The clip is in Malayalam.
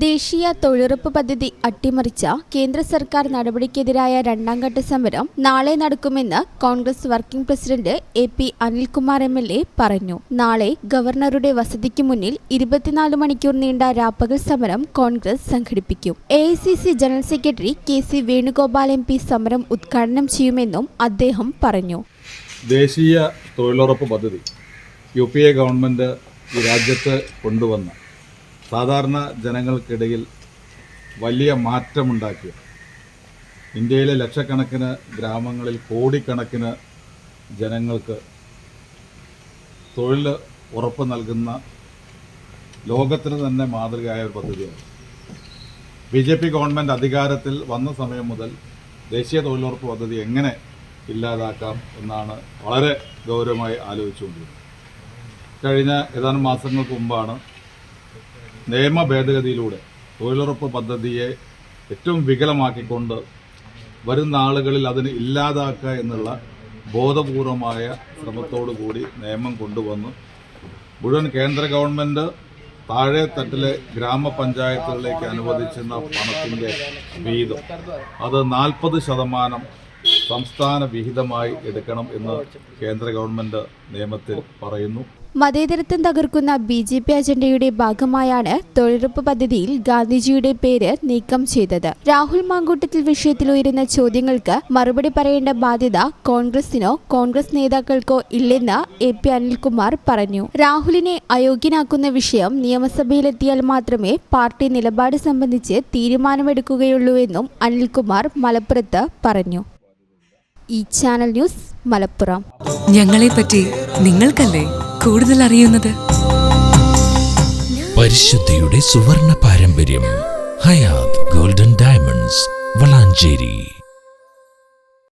ദേശീയ തൊഴിലുറപ്പ് പദ്ധതി അട്ടിമറിച്ച കേന്ദ്ര സർക്കാർ നടപടിക്കെതിരായ രണ്ടാംഘട്ട സമരം നാളെ നടക്കുമെന്ന് Congress working president AP. Anilkumar MLA. പറഞ്ഞു. നാളെ ഗവർണറുടെ വസതിക്ക് മുന്നിൽ 24 മണിക്കൂർ നീണ്ട രാപ്പകൽ സമരം കോൺഗ്രസ് സംഘടിപ്പിക്കും. AICC general secretary K C. Venugopal MP. സമരം ഉദ്ഘാടനം ചെയ്യുമെന്നും അദ്ദേഹം പറഞ്ഞു. ദേശീയ തൊഴിലുറപ്പ് പദ്ധതി യു.പി.എ. ഗവൺമെന്റ് ഈ രാജ്യത്ത് കൊണ്ടുവന്ന സാധാരണ ജനങ്ങൾക്കിടയിൽ വലിയ മാറ്റമുണ്ടാക്കിയ ഇന്ത്യയിലെ ലക്ഷക്കണക്കിന് ഗ്രാമങ്ങളിൽ കോടിക്കണക്കിന് ജനങ്ങൾക്ക് തൊഴിൽ ഉറപ്പ് നൽകുന്ന ലോകത്തിന് തന്നെ മാതൃകയായ ഒരു പദ്ധതിയാണ്. ബി.ജെ.പി. ഗവൺമെൻറ് അധികാരത്തിൽ വന്ന സമയം മുതൽ ദേശീയ തൊഴിലുറപ്പ് പദ്ധതി എങ്ങനെ ഇല്ലാതാക്കാം എന്നാണ് വളരെ ഗൗരവമായി ആലോചിച്ചുകൊണ്ടിരുന്നത്. കഴിഞ്ഞ ഏതാനും മാസങ്ങൾക്ക് മുമ്പാണ് നിയമ ഭേദഗതിയിലൂടെ തൊഴിലുറപ്പ് പദ്ധതിയെ ഏറ്റവും വികലമാക്കിക്കൊണ്ട് വരുന്ന ആളുകളിൽ അതിന് ഇല്ലാതാക്കുക എന്നുള്ള ബോധപൂർവമായ ശ്രമത്തോടു കൂടി നിയമം കൊണ്ടുവന്ന് മുഴുവൻ കേന്ദ്ര ഗവൺമെൻറ് താഴെ തട്ടിലെ ഗ്രാമപഞ്ചായത്തുകളിലേക്ക് അനുവദിച്ചിരുന്ന പണത്തിൻ്റെ വീതം അത് 40% സംസ്ഥാന വിഹിതമായി എടുക്കണം എന്ന് കേന്ദ്ര ഗവൺമെൻറ് നിയമത്തിൽ പറയുന്നു. മതേതരത്വം തകർക്കുന്ന ബി.ജെ.പി. അജണ്ടയുടെ ഭാഗമായാണ് തൊഴിലുറപ്പ് പദ്ധതിയിൽ ഗാന്ധിജിയുടെ പേര് നീക്കം ചെയ്തത്. രാഹുൽ മാങ്കൂട്ടത്തിൽ വിഷയത്തിൽ ഉയരുന്ന ചോദ്യങ്ങൾക്ക് മറുപടി പറയേണ്ട ബാധ്യത കോൺഗ്രസിനോ കോൺഗ്രസ് നേതാക്കൾക്കോ ഇല്ലെന്ന് എ.പി. അനിൽകുമാർ പറഞ്ഞു. രാഹുലിനെ അയോഗ്യനാക്കുന്ന വിഷയം നിയമസഭയിലെത്തിയാൽ മാത്രമേ പാർട്ടി നിലപാട് സംബന്ധിച്ച് തീരുമാനമെടുക്കുകയുള്ളൂവെന്നും അനിൽകുമാർ മലപ്പുറത്ത് പറഞ്ഞു. ഈ ചാനൽ ന്യൂസ് മലപ്പുറം. ഞങ്ങളെപ്പറ്റി നിങ്ങൾക്കല്ലേ കൂടുതൽ അറിയുന്നത്? പരിശുദ്ധിയുടെ സുവർണ പാരമ്പര്യം. Hayath golden diamonds, Valanchery.